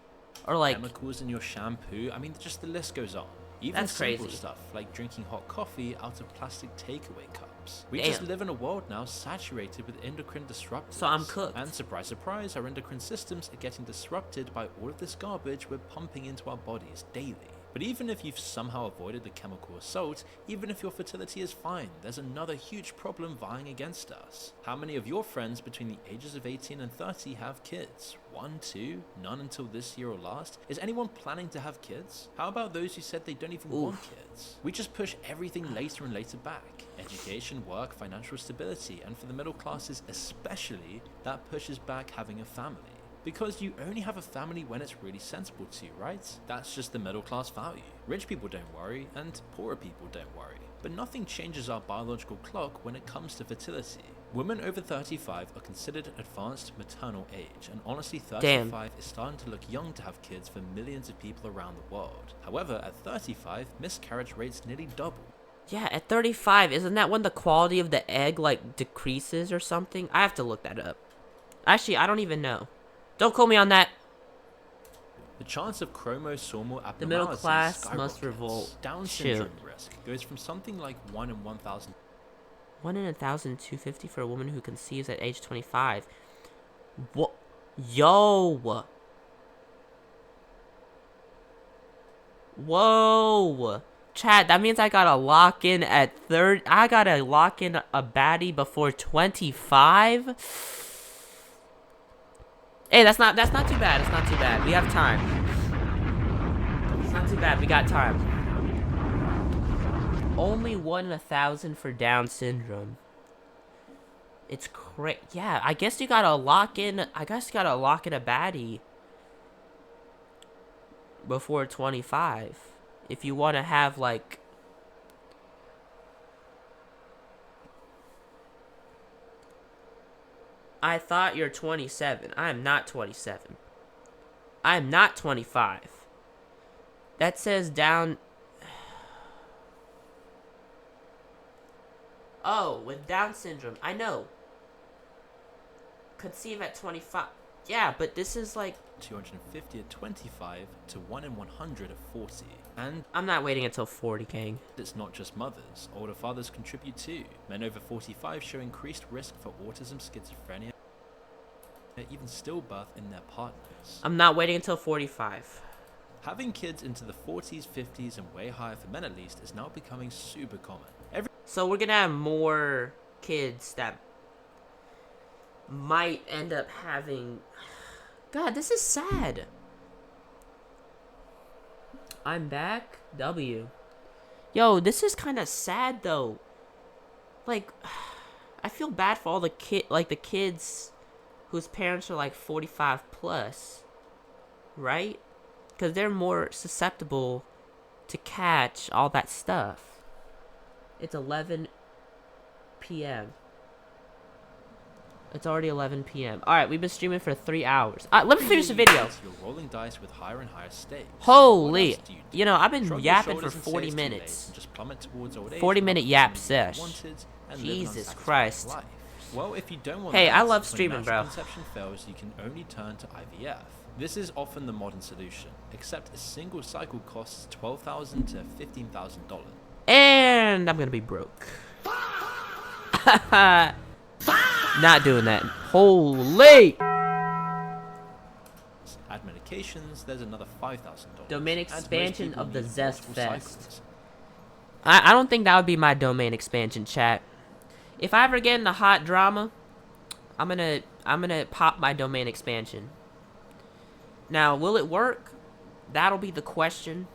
Or, like... Chemicals in your shampoo, I mean, just the list goes on. Even That's simple crazy. stuff, like drinking hot coffee out of plastic takeaway cups. We Damn. just live in a world now saturated with endocrine disruptors. So I'm cooked. And surprise, surprise, our endocrine systems are getting disrupted by all of this garbage we're pumping into our bodies daily. But even if you've somehow avoided the chemical assault, even if your fertility is fine, there's another huge problem vying against us. How many of your friends between the ages of 18 and 30 have kids? 1, 2, none until this year or last? Is anyone planning to have kids? How about those who said they don't even want kids? We just push everything later and later back. Education, work, financial stability, and for the middle classes especially, that pushes back having a family. Because you only have a family when it's really sensible to you, right? That's just the middle class value. Rich people don't worry, and poorer people don't worry. But nothing changes our biological clock when it comes to fertility. Women over 35 are considered advanced maternal age, and honestly 35 is starting to look young to have kids for millions of people around the world. However, at 35, miscarriage rates nearly double. Yeah, at 35, isn't that when the quality of the egg, like, decreases or something? I have to look that up. Actually, I don't even know. Don't quote me on that. The chance of chromosomal abnormalities The middle class skyrockets. must revolt. Down syndrome risk goes from something like 1 in 1,000. 1 in 1,250 for a woman who conceives at age 25. What? Yo. Whoa. Chat, that means I gotta lock in at I gotta lock in a baddie before 25? Hey, that's not too bad. It's not too bad. We have time. It's not too bad. We got time. Only 1 in 1,000 for Down syndrome. It's crazy. Yeah, I guess you gotta lock in. I guess you gotta lock in a baddie before 25 if you want to have like. I thought you're 27. I am not 27. I am not 25. That says Down. Oh, with Down syndrome. I know. Conceive at 25. Yeah, but this is like 250 at 25 to 1 in 100 at 40. And I'm not waiting until 40, gang. it's not just mothers. Older fathers contribute too. Men over 45 show increased risk for autism, schizophrenia, even stillbirth in their partners. I'm not waiting until 45. Having kids into the 40s, 50s, and way higher for men at least is now becoming super common. So we're gonna have more kids that might end up having. God, this is sad. I'm back. W. Yo, this is kind of sad though. Like, I feel bad for all the kids whose parents are like 45 plus, right? Because they're more susceptible to catch all that stuff. It's 11 p.m. It's already 11 p.m. Alright, we've been streaming for 3 hours. Let me finish the video. You're rolling dice with higher and higher stakes. Holy. What else do you do? You know, I've been Shrug your yapping for shoulders and say 40 it's too late minutes. and just plummet towards old age 40-minute without yap finding what you sesh. wanted and live an Jesus unsatisfied Christ. life. Well, if you don't want Hey, I this, love when streaming, natural bro. conception fails, you can only turn to IVF. This is often the modern solution, except a single cycle costs $12,000 to $15,000. And I'm gonna be broke. Not doing that. Holy! Add medications, there's another $5,000. Domain And most expansion people of the need Zest multiple Fest. cycles. I don't think that would be my domain expansion, chat. If I ever get in a hot drama, I'm gonna pop my domain expansion. Now, will it work? That'll be the question.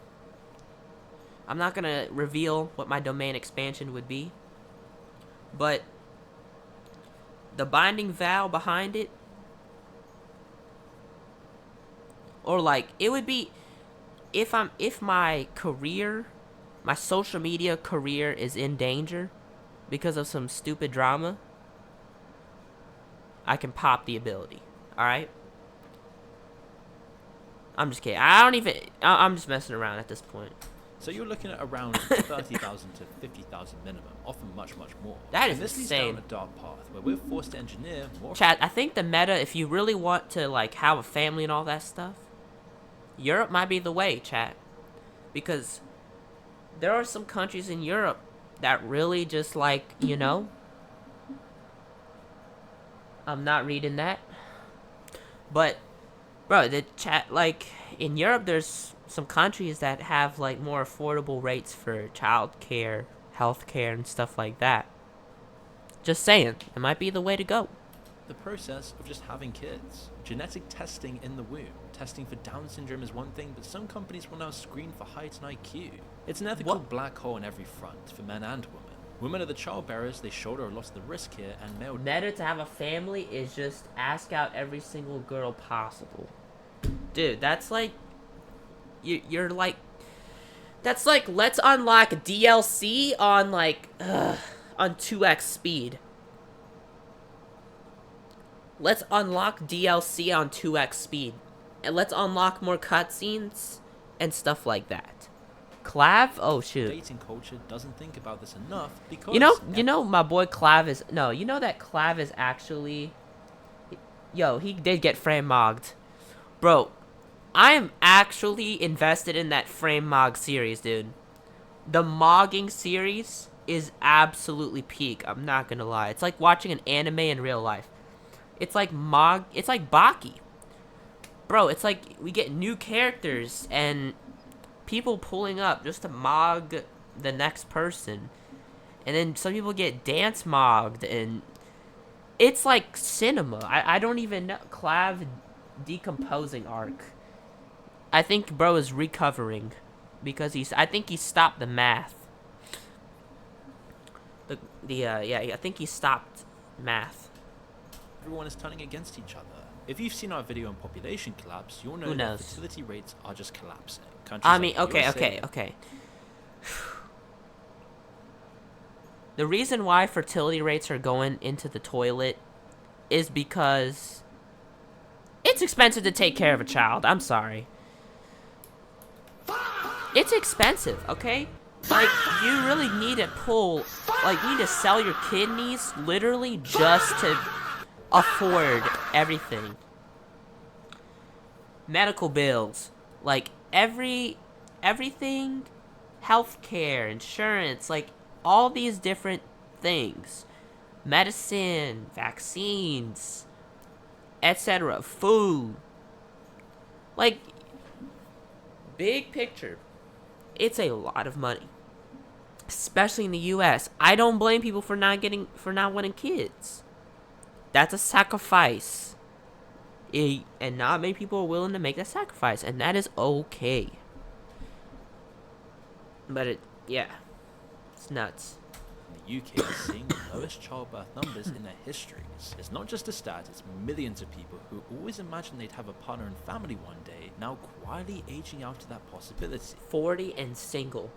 I'm not gonna reveal what my domain expansion would be, but the binding vow behind it, or like it would be if my career, my social media career is in danger because of some stupid drama, I can pop the ability. All right. I'm just kidding. I'm just messing around at this point. So you're looking at around 30,000 to 50,000 minimum, often much, much more. That is and this insane. leads down a dark path where we're forced to engineer more. Chat, I think the meta, if you really want to like have a family and all that stuff, Europe might be the way, chat. Because there are some countries in Europe that really just like, you know, I'm not reading that. But bro, the chat, like in Europe there's some countries that have like more affordable rates for child care, health care and stuff like that. Just saying, it might be the way to go. The process of just having kids. Genetic testing in the womb. Testing for Down syndrome is one thing, but some companies will now screen for height and IQ. It's an ethical black hole on every front, for men and women. Women are the child bearers, they shoulder a lot of the risk here, and male... Meta to have a family is just ask out every single girl possible. Dude, that's like... You're like... That's like, let's unlock DLC on like... on 2x speed. Let's unlock DLC on 2x speed. And let's unlock more cutscenes and stuff like that. Clav? Oh shoot. Dating culture doesn't think about this enough because... You know my boy Clav is... No, you know that Clav is actually... Yo, he did get frame mogged. Bro, I am actually invested in that frame mog series, dude. The mogging series is absolutely peak. I'm not gonna lie. It's like watching an anime in real life. It's like it's like Baki. Bro, it's like we get new characters and people pulling up just to mog the next person. And then some people get dance mogged and it's like cinema. I don't even know. Clav decomposing arc. I think bro is recovering because I think he stopped the math. I think he stopped math. Everyone is turning against each other. If you've seen our video on population collapse, you'll know Who that knows? fertility rates are just collapsing. Countries I mean, like the okay. USA The reason why fertility rates are going into the toilet is because it's expensive to take care of a child. I'm sorry. It's expensive, okay? Like, you really need to you need to sell your kidneys literally just to afford everything. Medical bills, like everything, healthcare, insurance, like all these different things, medicine, vaccines, etc., food, like big picture, it's a lot of money, especially in the US. I don't blame people for not wanting kids. That's a sacrifice. And not many people are willing to make that sacrifice, and that is okay. But it's nuts. the UK is seeing the lowest childbirth numbers in their histories. It's not just a stat, it's millions of people who always imagined they'd have a partner and family one day, now quietly aging out to that possibility. 40 and single.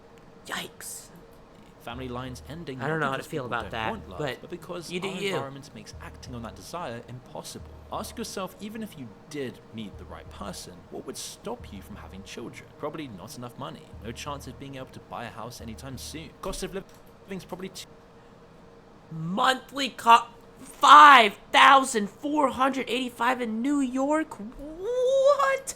Yikes. Family lines ending. I don't know not how to because feel people about don't that, want love, but because you do our you. environment makes acting on that desire impossible. Ask yourself, even if you did meet the right person, what would stop you from having children? Probably not enough money. No chance of being able to buy a house anytime soon. Cost of living's probably too... Monthly 5,485 in New York? What?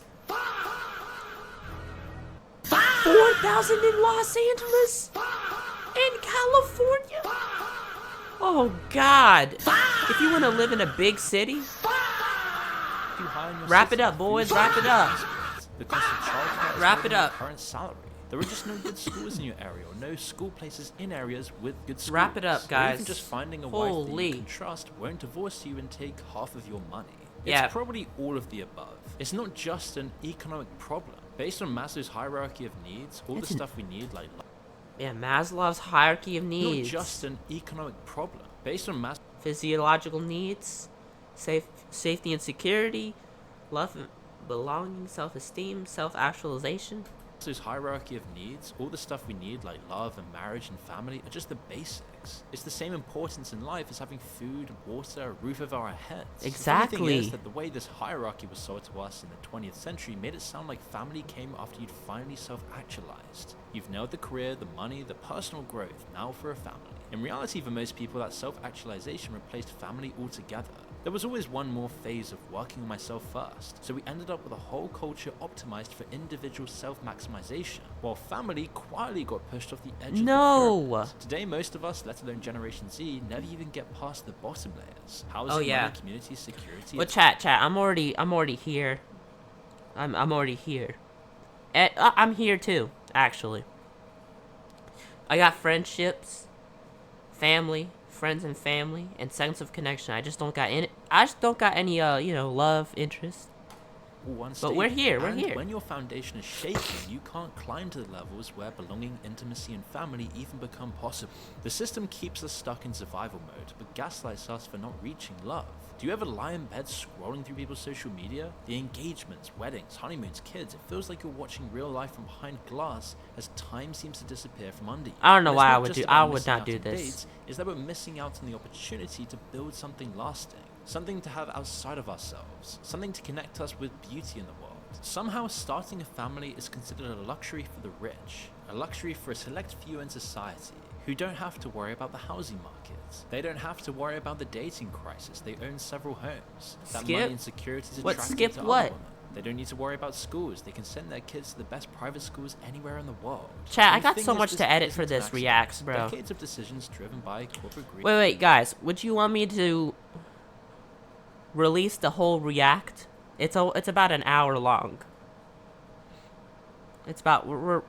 4,000 in Los Angeles? In California? Oh, God. If you want to live in a big city, wrap it up, boys. Wrap it up. The cost of childcare is Wrap more it than your up. current salary. There are just no good schools in your area, or no school places in areas with good schools. Wrap it up, Or guys. even just finding a wife that Holy. you can trust won't divorce you and take half of your money. Yeah. It's probably all of the above. It's not just an economic problem. Based on Maslow's hierarchy of needs, all It's the an- stuff we need, like Yeah, Maslow's hierarchy of not needs. just an economic problem. Based on Physiological needs, safety and security, love and belonging, self-esteem, self-actualization. Maslow's hierarchy of needs, all the stuff we need like love and marriage and family are just the basics. It's the same importance in life as having food, water, a roof over our heads. The funny thing Exactly. is that the way this hierarchy was sold to us in the 20th century made it sound like family came after you'd finally self-actualized. You've nailed the career, the money, the personal growth, now for a family. In reality, for most people, that self-actualization replaced family altogether. There was always one more phase of working on myself first, so we ended up with a whole culture optimized for individual self-maximization, while family quietly got pushed off the edge of the No. pyramid. Today, most of us, let alone Generation Z, never even get past the bottom layers. Housing, Oh, yeah. money, community, security. Well, chat. I'm already here. I'm already here. I'm here too, actually. I got friendships, family, friends and family, and sense of connection. I just don't got any love, interest. But we're here, we're And here. when your foundation is shaky, you can't climb to the levels where belonging, intimacy, and family even become possible. The system keeps us stuck in survival mode, but gaslights us for not reaching love. Do you ever lie in bed scrolling through people's social media? The engagements, weddings, honeymoons, kids, it feels like you're watching real life from behind glass as time seems to disappear from under you. I don't know And it's why not I would just do- about I would missing not out do on this. dates, is that we're missing out on the opportunity to build something lasting. Something to have outside of ourselves. Something to connect us with beauty in the world. Somehow starting a family is considered a luxury for the rich. A luxury for a select few in society who don't have to worry about the housing market. They don't have to worry about the dating crisis. They own several homes. That Skip? money and security is What, attractive skip to what? other women. They don't need to worry about schools. They can send their kids to the best private schools anywhere in the world. Chat, And I the got thing so is, much this to edit isn't for an this accident. reacts, bro. Decades of decisions driven by corporate greed. Wait, guys. Would you want me to release the whole react? It's about an hour long. It's about we're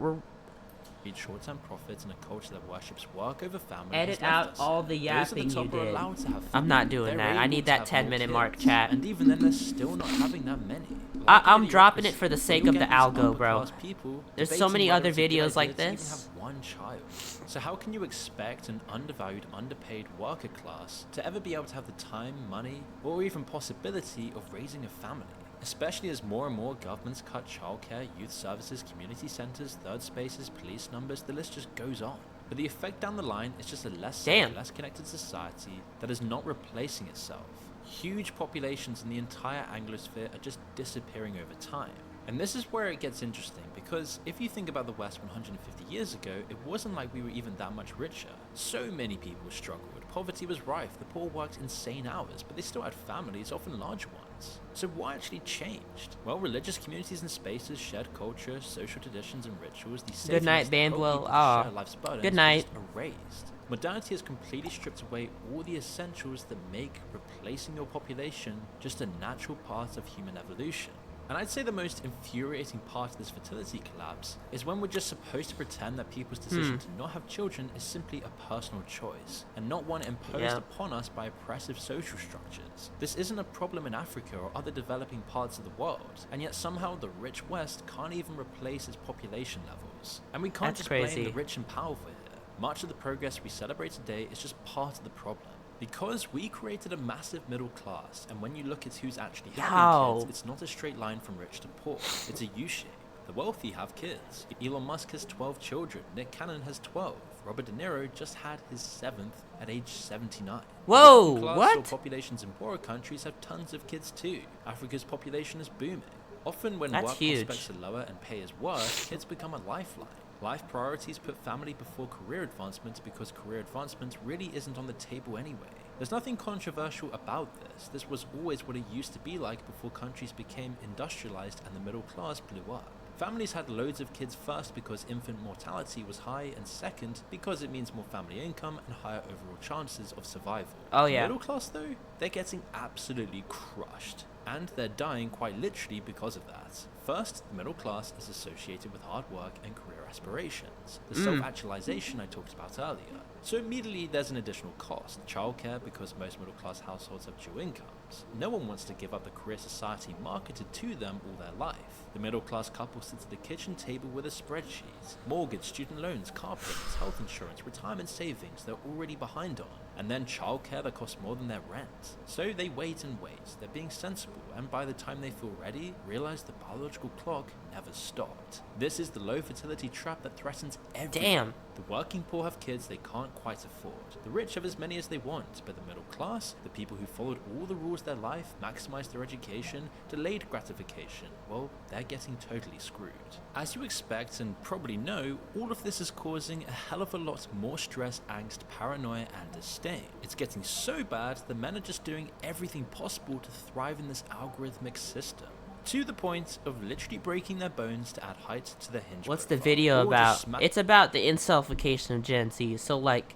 Short-term profits in a culture that worships work over family. edit has left out us. all the Those at yapping the you top are did. allowed to have I'm not few. doing They're that. I able need to that have 10-minute more mark, kids. chat. And even then, they're still not having that many. I'm Like dropping it idiocracy, for the where sake you'll of the get these algo, bro. upper-class people There's so debating many whether other it's a good videos like idea to even this. have one child. So how can you expect an undervalued, underpaid worker class to ever be able to have the time, money, or even possibility of raising a family? Especially as more and more governments cut childcare, youth services, community centres, third spaces, police numbers, the list just goes on. But the effect down the line is just a less safe, less connected society that is not replacing itself. Huge populations in the entire Anglosphere are just disappearing over time. And this is where it gets interesting, because if you think about the West 150 years ago, it wasn't like we were even that much richer. So many people struggled, poverty was rife, the poor worked insane hours, but they still had families, often large ones. So what actually changed? Well, religious communities and spaces, shared culture, social traditions and rituals, these Good night, safety nets that help Bandwell. people to Aw. share life's burdens Good were night. just erased. Modernity has completely stripped away all the essentials that make replacing your population just a natural part of human evolution. And I'd say the most infuriating part of this fertility collapse is when we're just supposed to pretend that people's decision to not have children is simply a personal choice, and not one imposed upon us by oppressive social structures. This isn't a problem in Africa or other developing parts of the world, and yet somehow the rich West can't even replace its population levels. And we can't That's just crazy. blame the rich and powerful here. Much of the progress we celebrate today is just part of the problem. Because we created a massive middle class, and when you look at who's actually having kids, it's not a straight line from rich to poor. It's a U-shape. The wealthy have kids. Elon Musk has 12 children. Nick Cannon has 12. Robert De Niro just had his 7th at age 79. Whoa, Working class what? or populations in poorer countries have tons of kids too. Africa's population is booming. Often when That's work huge. prospects are lower and pay is worse, kids become a lifeline. Life priorities put family before career advancement because career advancement really isn't on the table anyway. There's nothing controversial about this. This was always what it used to be like before countries became industrialized and the middle class blew up. Families had loads of kids first because infant mortality was high, and second because it means more family income and higher overall chances of survival. Oh, The yeah. middle class though, they're getting absolutely crushed. And they're dying quite literally because of that. First, the middle class is associated with hard work and career aspirations, the self-actualization I talked about earlier. So immediately there's an additional cost, childcare, because most middle class households have dual incomes. No one wants to give up the career society marketed to them all their life. The middle class couple sits at the kitchen table with a spreadsheet. Mortgage, student loans, car payments, health insurance, retirement savings they're already behind on. And then childcare that costs more than their rent. So they wait and wait, they're being sensible, and by the time they feel ready, realize the biological clock never stopped. This is the low fertility trap that threatens everyone. Damn. The working poor have kids they can't quite afford. The rich have as many as they want, but the middle class, the people who followed all the rules of their life, maximized their education, delayed gratification, well, they're getting totally screwed. As you expect and probably know, all of this is causing a hell of a lot more stress, angst, paranoia, and disdain. It's getting so bad that men are just doing everything possible to thrive in this algorithmic system. To the point of literally breaking their bones to add height to their hinge What's the profile, video or about? just smack- It's about the incelfication of Gen Z. So, like,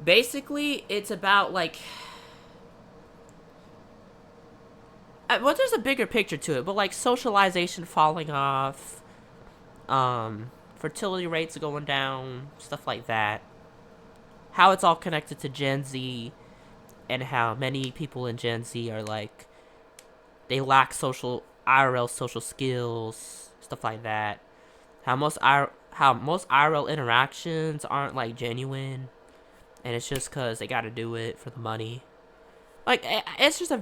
basically, it's about, like, well, there's a bigger picture to it, but, like, socialization falling off, fertility rates going down, stuff like that. How it's all connected to Gen Z, and how many people in Gen Z are, like, they lack IRL social skills, stuff like that. How most IRL interactions aren't, like, genuine, and it's just because they gotta do it for the money. Like, it's just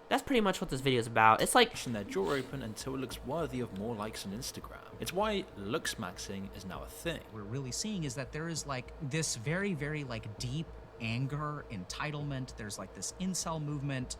that's pretty much what this video is about. It's like, their jaw open until it looks worthy of more likes on Instagram. It's why looks maxing is now a thing. We're really seeing is that there is like this very, very like deep anger, entitlement. There's like this incel movement.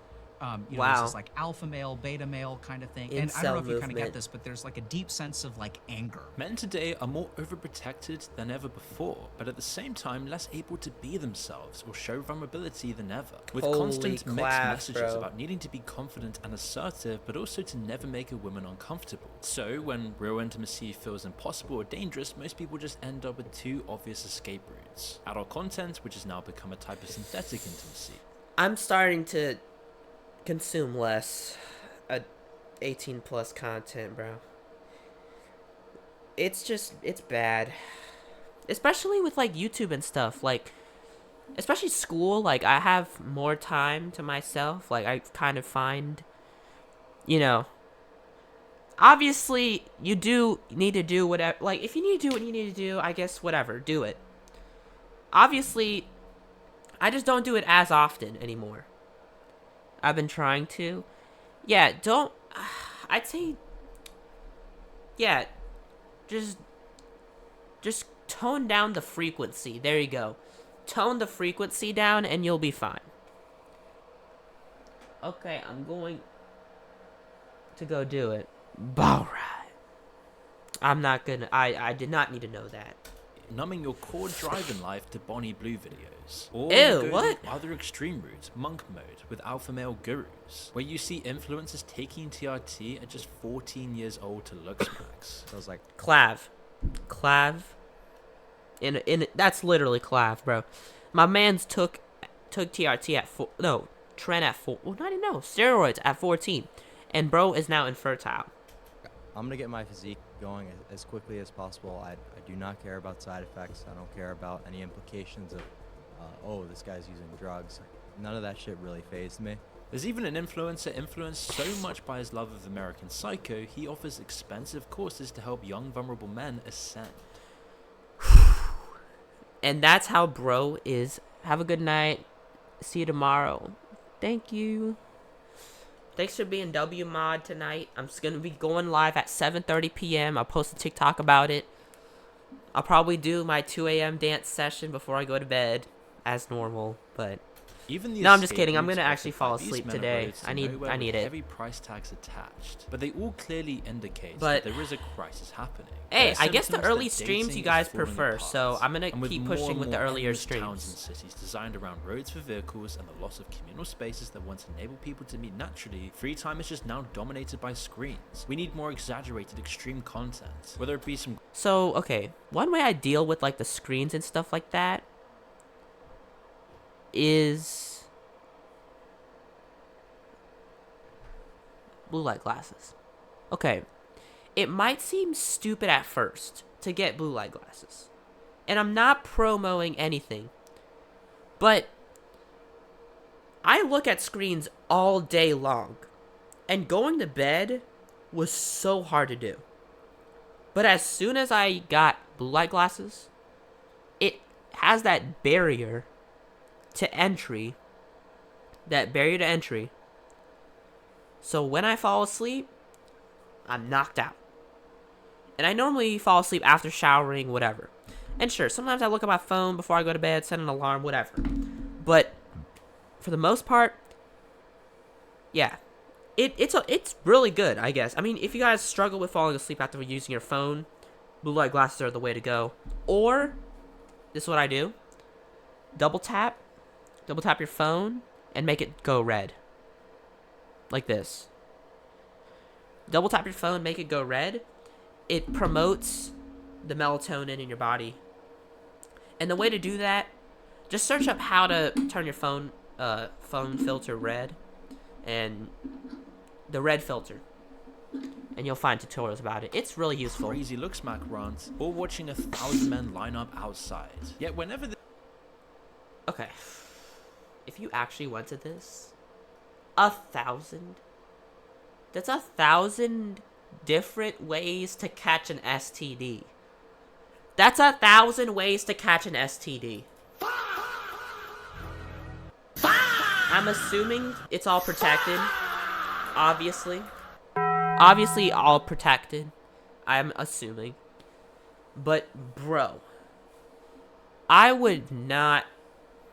There's this like alpha male, beta male kind of thing. And I don't know if you kind of get this, but there's like a deep sense of like anger. Men today are more overprotected than ever before, but at the same time less able to be themselves or show vulnerability than ever. With Holy constant mixed class, messages bro. about needing to be confident and assertive, but also to never make a woman uncomfortable. So when real intimacy feels impossible or dangerous, most people just end up with two obvious escape routes. Adult content, which has now become a type of synthetic intimacy. I'm starting to consume less 18 plus content, bro. It's bad, especially with like YouTube and stuff. Like, especially school, like I have more time to myself. Like I kind of find, obviously you do need to do whatever, like if you need to do what you need to do, I guess whatever, do it. Obviously I just don't do it as often anymore. I've been trying to. Yeah, I'd say, yeah, just tone down the frequency. There you go. Tone the frequency down and you'll be fine. Okay, I'm going to go do it. Alright. I'm not gonna, I did not need to know that. Numbing your core drive in life to Bonnie Blue videos. Or Ew, go what? the other extreme route, monk mode, with alpha male gurus, where you see influencers taking TRT at just 14 years old to looks max. So I was like, Clav. That's literally Clav, bro. My man's took TRT at Tren at 4. Well, not even no, steroids at 14, and bro is now infertile. I'm gonna get my physique going as quickly as possible. I do not care about side effects. I don't care about any implications of, oh, this guy's using drugs. None of that shit really fazed me. There's even an influencer influenced so much by his love of American Psycho, he offers expensive courses to help young vulnerable men ascend. And that's how bro is. Have a good night. See you tomorrow. Thank you. Thanks for being W Mod tonight. I'm just going to be going live at 7:30 p.m. I'll post a TikTok about it. I'll probably do my 2 a.m. dance session before I go to bed, as normal. But Even the No, I'm just escape kidding. I'm routes gonna actually offered fall by these asleep men are today. roads to I nowhere need with it. heavy price tags attached, but they all clearly indicate But that there is a crisis happening. hey, There are I guess the symptoms that early streams dating you is guys falling prefer, apart. so I'm gonna And with keep more pushing and with the more earlier endless towns and streams. cities designed around roads for vehicles and the loss of communal spaces that once enabled people to meet naturally, free time is just now dominated by screens. We need more exaggerated extreme content, whether it be some... So, okay, one way I deal with like the screens and stuff like that is blue light glasses. Okay, it might seem stupid at first to get blue light glasses. And I'm not promoting anything. But I look at screens all day long. And going to bed was so hard to do. But as soon as I got blue light glasses, it has that barrier to entry. So when I fall asleep, I'm knocked out. And I normally fall asleep after showering, whatever. And sure, sometimes I look at my phone before I go to bed, set an alarm, whatever. But for the most part, yeah. It's really good, I guess. I mean, if you guys struggle with falling asleep after using your phone, blue light glasses are the way to go. Or, this is what I do. Double tap your phone, and make it go red. Like this. Double tap your phone, make it go red. It promotes the melatonin in your body. And the way to do that, just search up how to turn your phone filter red, and the red filter, and you'll find tutorials about it. It's really useful. Crazy looks Mac rant, or watching 1,000 men line up outside. Yet whenever Okay, if you actually went to this, 1,000. That's 1,000 different ways to catch an STD. That's 1,000 ways to catch an STD. I'm assuming it's all protected. Obviously all protected. I'm assuming. But, bro, I would not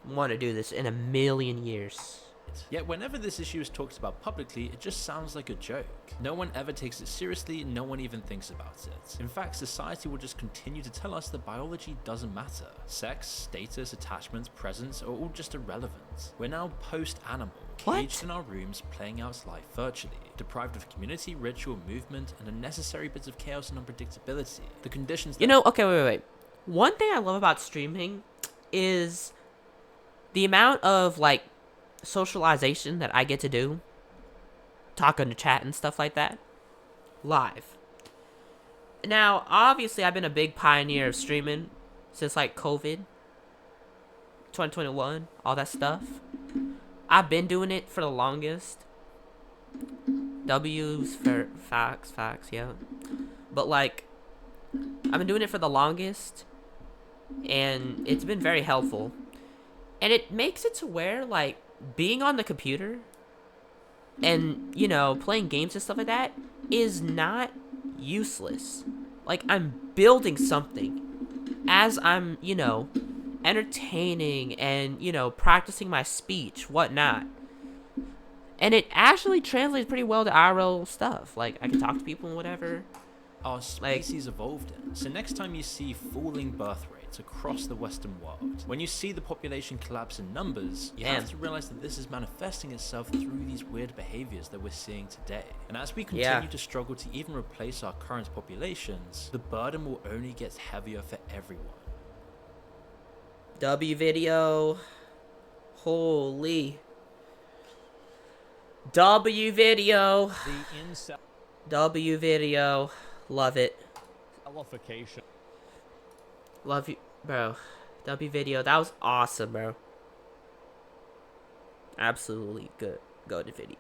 want to do this in a million years. Yet whenever this issue is talked about publicly, it just sounds like a joke. No one ever takes it seriously, no one even thinks about it. In fact, society will just continue to tell us that biology doesn't matter. Sex, status, attachments, presence are all just irrelevant. We're now post-animal, caged in our rooms, playing out life virtually, deprived of community, ritual, movement, and unnecessary bits of chaos and unpredictability. The conditions that... You know, okay, wait. One thing I love about streaming is the amount of, like, socialization that I get to do, talking to chat and stuff like that, live. Now, obviously, I've been a big pioneer of streaming since, like, COVID, 2021, all that stuff. I've been doing it for the longest. W's for facts, yeah. But, like, I've been doing it for the longest, and it's been very helpful. And it makes it to where, like, being on the computer and, you know, playing games and stuff like that is not useless. Like, I'm building something as I'm, you know, entertaining and, you know, practicing my speech, whatnot. And it actually translates pretty well to IRL stuff. Like, I can talk to people and whatever. Our species evolved in. So next time you see falling birth rates across the Western world, when you see the population collapse in numbers, you have to realize that this is manifesting itself through these weird behaviors that we're seeing today. And as we continue to struggle to even replace our current populations, the burden will only get heavier for everyone. W video. Holy. W video. W video. Love it. Incelfication. Love you, bro. W video. That was awesome, bro. Absolutely good. Go to video.